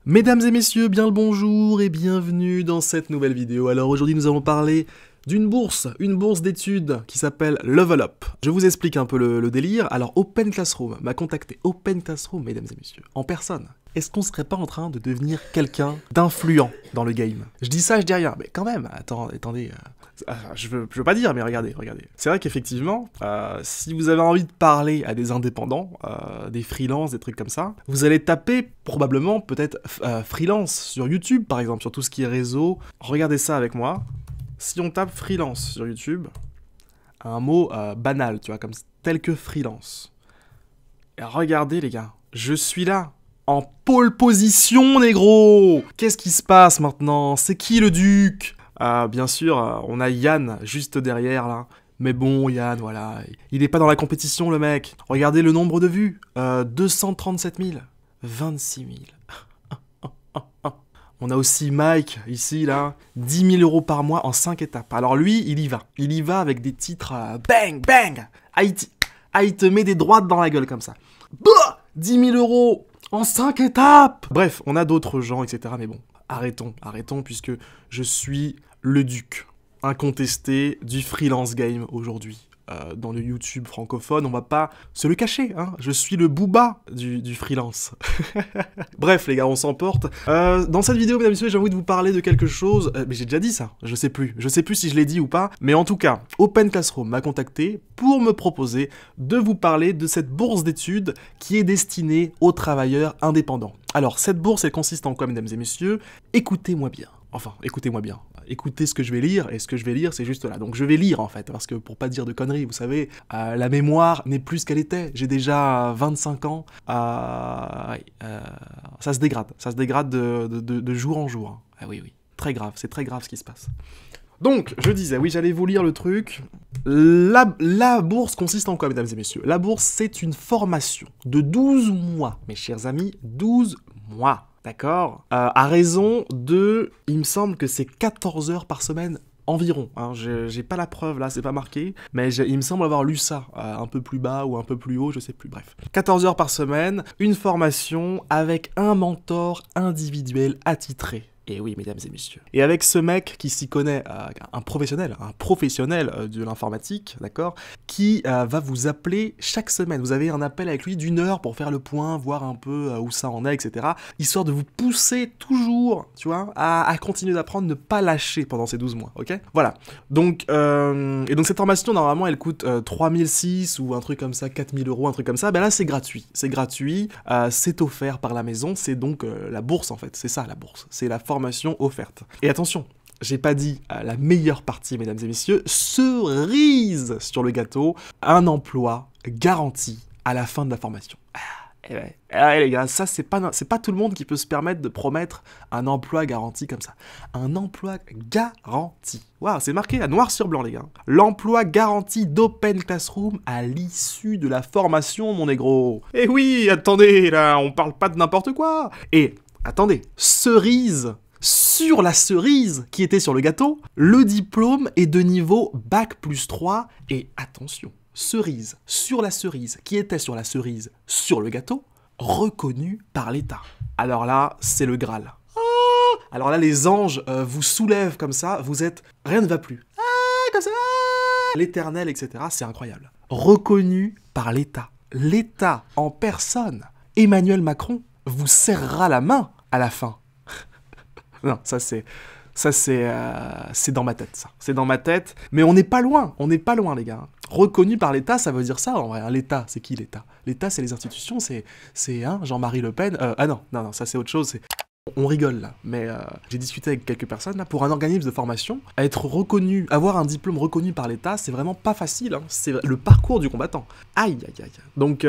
Mesdames et messieurs, bien le bonjour et bienvenue dans cette nouvelle vidéo. Alors aujourd'hui nous allons parler d'une bourse, une bourse d'études qui s'appelle Level Up. Je vous explique un peu le délire. Alors Open Classroom m'a contacté, Open Classroom mesdames et messieurs, en personne. Est-ce qu'on serait pas en train de devenir quelqu'un d'influent dans le game? Je dis ça, je dis rien, mais quand même, attendez... je veux pas dire, mais regardez. C'est vrai qu'effectivement, si vous avez envie de parler à des indépendants, des freelances, des trucs comme ça, vous allez taper probablement peut-être freelance sur YouTube par exemple, sur tout ce qui est réseau. Regardez ça avec moi. Si on tape freelance sur YouTube, un mot banal, tu vois, comme tel que freelance. Et regardez les gars, je suis là. En pole position, négro! Qu'est-ce qui se passe maintenant? C'est qui le duc? Bien sûr, on a Yann juste derrière, là. Mais bon, Yann, voilà, il est pas dans la compétition, le mec. Regardez le nombre de vues. 237 000. 26 000. On a aussi Mike, ici, là. 10 000 € par mois en 5 étapes. Alors lui, il y va. Il y va avec des titres bang, bang! Il te met des droites dans la gueule, comme ça. Bah 10 000 € en 5 étapes! Bref, on a d'autres gens, etc. Mais bon, arrêtons, puisque je suis le duc incontesté du freelance game aujourd'hui. Dans le YouTube francophone, on va pas se le cacher, hein. Je suis le Booba du freelance. Bref, les gars, on s'emporte. Dans cette vidéo, mesdames et messieurs, j'ai envie de vous parler de quelque chose... mais j'ai déjà dit ça, je sais plus si je l'ai dit ou pas, mais en tout cas, Open Classroom m'a contacté pour me proposer de vous parler de cette bourse d'études qui est destinée aux travailleurs indépendants. Alors, cette bourse, elle consiste en quoi, mesdames et messieurs? Écoutez-moi bien. Enfin, écoutez-moi bien. Écoutez ce que je vais lire, et ce que je vais lire, c'est juste là. Donc je vais lire, en fait, parce que pour pas dire de conneries, vous savez, la mémoire n'est plus ce qu'elle était. J'ai déjà 25 ans. Ça se dégrade de jour en jour. Hein. Ah oui, très grave, c'est très grave ce qui se passe. Donc, je disais, oui, j'allais vous lire le truc. La bourse consiste en quoi, mesdames et messieurs? La bourse, c'est une formation de 12 mois, mes chers amis, 12 mois. D'accord, à raison de, il me semble que c'est 14 heures par semaine environ, hein. J'ai pas la preuve là, c'est pas marqué, mais il me semble avoir lu ça, un peu plus bas ou un peu plus haut, je sais plus, bref. 14 heures par semaine, une formation avec un mentor individuel attitré. Et oui, mesdames et messieurs. Et avec ce mec qui s'y connaît, un professionnel de l'informatique, d'accord, qui va vous appeler chaque semaine. Vous avez un appel avec lui d'1 heure pour faire le point, voir un peu où ça en est, etc. Histoire de vous pousser toujours, tu vois, à continuer d'apprendre, ne pas lâcher pendant ces 12 mois, ok? Voilà. Donc, et donc cette formation, normalement, elle coûte 3006 ou un truc comme ça, 4000 €, un truc comme ça. Ben là, c'est gratuit. C'est gratuit, c'est offert par la maison, c'est donc la bourse, en fait. C'est ça, la bourse. C'est la formation offerte. Et attention, j'ai pas dit la meilleure partie, mesdames et messieurs, cerise sur le gâteau, un emploi garanti à la fin de la formation. Les gars, ça c'est pas tout le monde qui peut se permettre de promettre un emploi garanti comme ça. Un emploi garanti. Waouh, c'est marqué là, noir sur blanc les gars. L'emploi garanti d'Open Classroom à l'issue de la formation, mon négro. Eh oui, attendez, là, on parle pas de n'importe quoi. Et attendez, cerise sur la cerise qui était sur le gâteau, le diplôme est de niveau Bac+3 et attention, cerise sur la cerise qui était sur la cerise sur le gâteau, reconnu par l'État. Alors là, c'est le Graal. Alors là, les anges vous soulèvent comme ça, vous êtes... Rien ne va plus. Comme ça, l'éternel, etc. C'est incroyable. Reconnu par l'État. L'État en personne. Emmanuel Macron vous serrera la main à la fin. Non, ça c'est dans ma tête, ça. C'est dans ma tête, mais on n'est pas loin, les gars. Reconnu par l'État, ça veut dire ça, en vrai. L'État, c'est qui l'État? L'État, c'est les institutions, c'est Jean-Marie Le Pen. Ah non, ça c'est autre chose, c'est... On rigole là, mais j'ai discuté avec quelques personnes là, pour un organisme de formation, être reconnu, avoir un diplôme reconnu par l'État, c'est vraiment pas facile, hein. C'est le parcours du combattant. Aïe. Donc,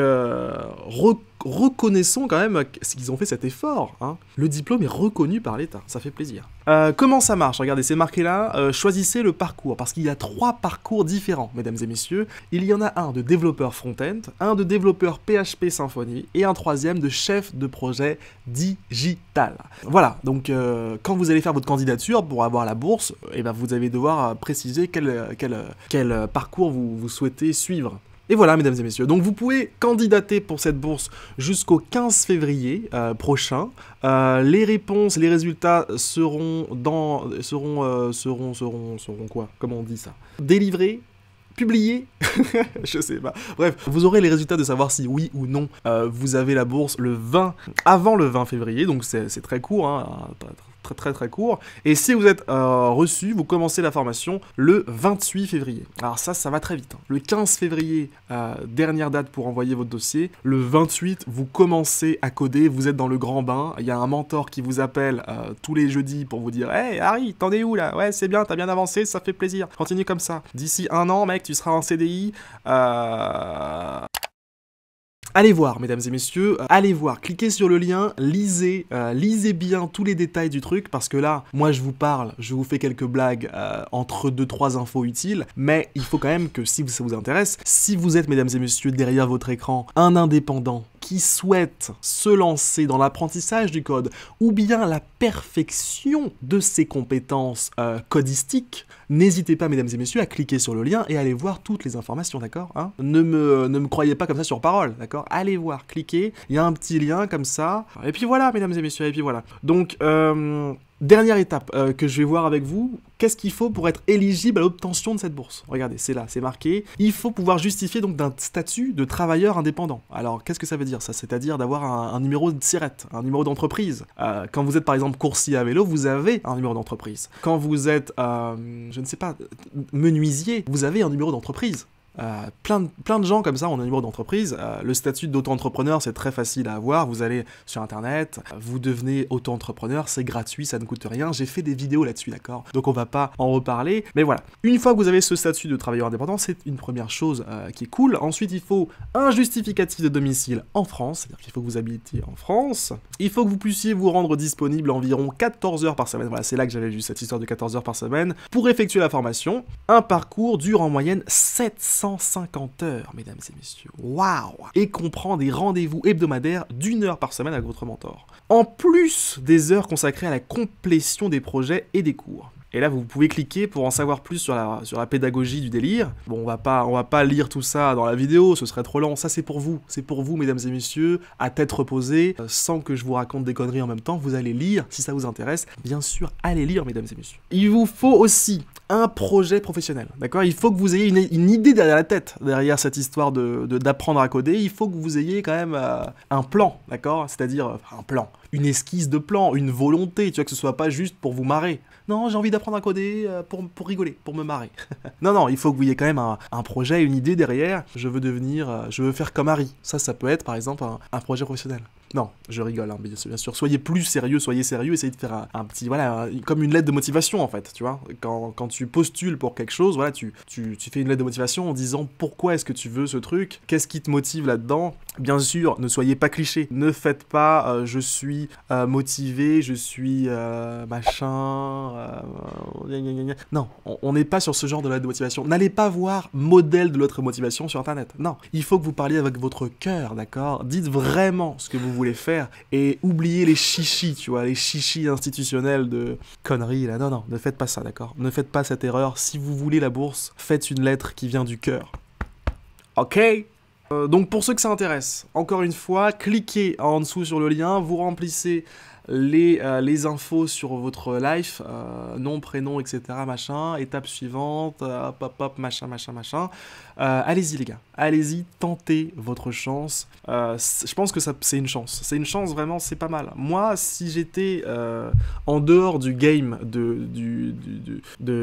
reconnaissons quand même qu'ils ont fait cet effort, hein. Le diplôme est reconnu par l'État, ça fait plaisir. Comment ça marche? Regardez, c'est marqué là, choisissez le parcours, parce qu'il y a 3 parcours différents, mesdames et messieurs. Il y en a un de développeur front-end, un de développeur PHP Symfony, et un 3e de chef de projet digital. Voilà, donc quand vous allez faire votre candidature pour avoir la bourse, eh ben, vous allez devoir préciser quel parcours vous souhaitez suivre. Et voilà, mesdames et messieurs, donc vous pouvez candidater pour cette bourse jusqu'au 15 février prochain. Les réponses, les résultats seront quoi? Comment on dit ça? Délivrés, publiés, je sais pas. Bref, vous aurez les résultats de savoir si oui ou non vous avez la bourse avant le 20 février, donc c'est très court, hein, très court. Et si vous êtes reçu, vous commencez la formation le 28 février. Alors ça va très vite. Hein. Le 15 février, dernière date pour envoyer votre dossier. Le 28, vous commencez à coder, vous êtes dans le grand bain. Il y a un mentor qui vous appelle tous les jeudis pour vous dire « Hey Harry, t'en es où là? Ouais, c'est bien, t'as bien avancé, ça fait plaisir. Continue comme ça. D'ici 1 an, mec, tu seras en CDI. Allez voir, mesdames et messieurs, allez voir, cliquez sur le lien, lisez bien tous les détails du truc, parce que là, moi je vous parle, je vous fais quelques blagues entre 2-3 infos utiles, mais il faut quand même que si ça vous intéresse, si vous êtes, mesdames et messieurs, derrière votre écran, un indépendant qui souhaite se lancer dans l'apprentissage du code, ou bien la perfection de ses compétences codistiques, n'hésitez pas, mesdames et messieurs, à cliquer sur le lien et aller voir toutes les informations, d'accord, hein? Ne me croyez pas comme ça sur parole, d'accord? Allez voir, cliquez, il y a un petit lien comme ça, et puis voilà, mesdames et messieurs, et puis voilà. Donc, dernière étape que je vais voir avec vous, qu'est-ce qu'il faut pour être éligible à l'obtention de cette bourse? Regardez, c'est là, c'est marqué. Il faut pouvoir justifier donc d'un statut de travailleur indépendant. Alors, qu'est-ce que ça veut dire ça? C'est-à-dire d'avoir un numéro de SIRET, un numéro d'entreprise. Quand vous êtes par exemple coursier à vélo, vous avez un numéro d'entreprise. Quand vous êtes, je ne sais pas, menuisier, vous avez un numéro d'entreprise. Plein de gens comme ça ont un numéro d'entreprise. Le statut d'auto-entrepreneur, c'est très facile à avoir. Vous allez sur internet, vous devenez auto-entrepreneur, c'est gratuit, ça ne coûte rien. J'ai fait des vidéos là-dessus, d'accord? Donc on va pas en reparler. Mais voilà, une fois que vous avez ce statut de travailleur indépendant, c'est une première chose qui est cool. Ensuite, il faut un justificatif de domicile en France, c'est-à-dire qu'il faut que vous habitiez en France. Il faut que vous puissiez vous rendre disponible environ 14 heures par semaine. Voilà, c'est là que j'avais vu cette histoire de 14 heures par semaine pour effectuer la formation. Un parcours dure en moyenne 750 heures, mesdames et messieurs. Waouh! Et comprend des rendez-vous hebdomadaires d'1 heure par semaine avec votre mentor. En plus des heures consacrées à la complétion des projets et des cours. Et là, vous pouvez cliquer pour en savoir plus sur la pédagogie du délire. Bon, on va pas lire tout ça dans la vidéo, ce serait trop long. Ça, c'est pour vous, mesdames et messieurs, à tête reposée, sans que je vous raconte des conneries en même temps. Vous allez lire, si ça vous intéresse. Bien sûr, allez lire, mesdames et messieurs. Il vous faut aussi un projet professionnel, d'accord? Il faut que vous ayez une idée derrière la tête, derrière cette histoire d'apprendre à coder. Il faut que vous ayez quand même un plan, d'accord? C'est-à-dire un plan, une esquisse de plan, une volonté, tu vois, que ce soit pas juste pour vous marrer. Non, j'ai envie d'apprendre à coder pour rigoler, pour me marrer. Non, il faut que vous ayez quand même un projet, une idée derrière. Je veux faire comme Harry. Ça peut être par exemple un projet professionnel. Non, je rigole, hein, bien sûr. Soyez sérieux, essayez de faire un petit, voilà, comme une lettre de motivation en fait, tu vois. Quand tu postules pour quelque chose, voilà, tu fais une lettre de motivation en disant pourquoi est-ce que tu veux ce truc, qu'est-ce qui te motive là-dedans. Bien sûr, ne soyez pas cliché. Ne faites pas je suis motivé, je suis machin. Non, on n'est pas sur ce genre de lettre de motivation. N'allez pas voir modèle de l'autre motivation sur internet. Non, il faut que vous parliez avec votre cœur, d'accord? Dites vraiment ce que vous voulez faire et oubliez les chichis, tu vois, les chichis institutionnels de conneries là. Non, ne faites pas ça, d'accord? Ne faites pas cette erreur. Si vous voulez la bourse, faites une lettre qui vient du cœur. Ok? Donc pour ceux que ça intéresse, encore une fois, cliquez en dessous sur le lien, vous remplissez les infos sur votre life, nom, prénom, etc. machin, étape suivante, hop, machin. Allez-y les gars, allez-y, tentez votre chance. Je pense que c'est une chance vraiment, c'est pas mal. Moi, si j'étais en dehors du game,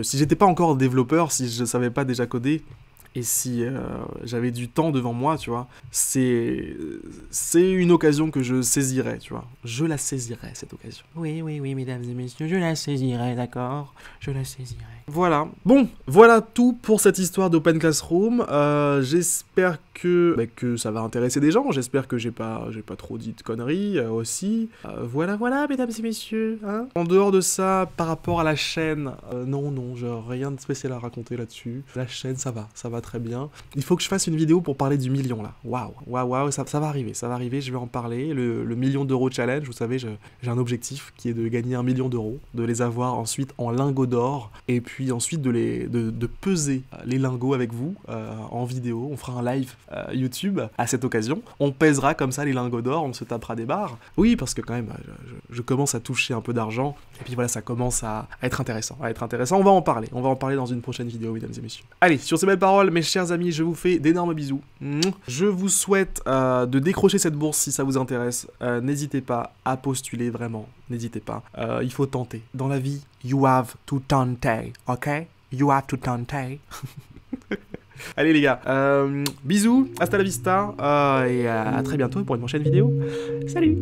si j'étais pas encore développeur, si je savais pas déjà coder, et si j'avais du temps devant moi, tu vois, c'est une occasion que je saisirais, tu vois. Je la saisirais, cette occasion. Oui, mesdames et messieurs, je la saisirais, d'accord? Je la saisirais. Voilà. Bon, voilà tout pour cette histoire d'Open Classroom. J'espère que ça va intéresser des gens. J'espère que j'ai pas trop dit de conneries aussi. Voilà, mesdames et messieurs. Hein. En dehors de ça, par rapport à la chaîne, non, j'ai rien de spécial à raconter là-dessus. La chaîne, ça va va très bien. Il faut que je fasse une vidéo pour parler du million là. Waouh, waouh, waouh, ça va arriver, je vais en parler. Le million d'euros challenge, vous savez, j'ai un objectif qui est de gagner 1 million d'euros, de les avoir ensuite en lingots d'or, et puis ensuite de peser les lingots avec vous en vidéo. On fera un live YouTube à cette occasion. On pèsera comme ça les lingots d'or, on se tapera des barres. Oui, parce que quand même, je commence à toucher un peu d'argent, et puis voilà, ça commence à être intéressant. On va en parler dans une prochaine vidéo, mesdames et messieurs. Allez, sur ces belles paroles, mes chers amis, je vous fais d'énormes bisous. Je vous souhaite de décrocher cette bourse si ça vous intéresse. N'hésitez pas à postuler, vraiment, n'hésitez pas. Il faut tenter. Dans la vie, you have to tente, ok? You have to tente. Allez les gars, bisous, hasta la vista, et à très bientôt pour une prochaine vidéo. Salut!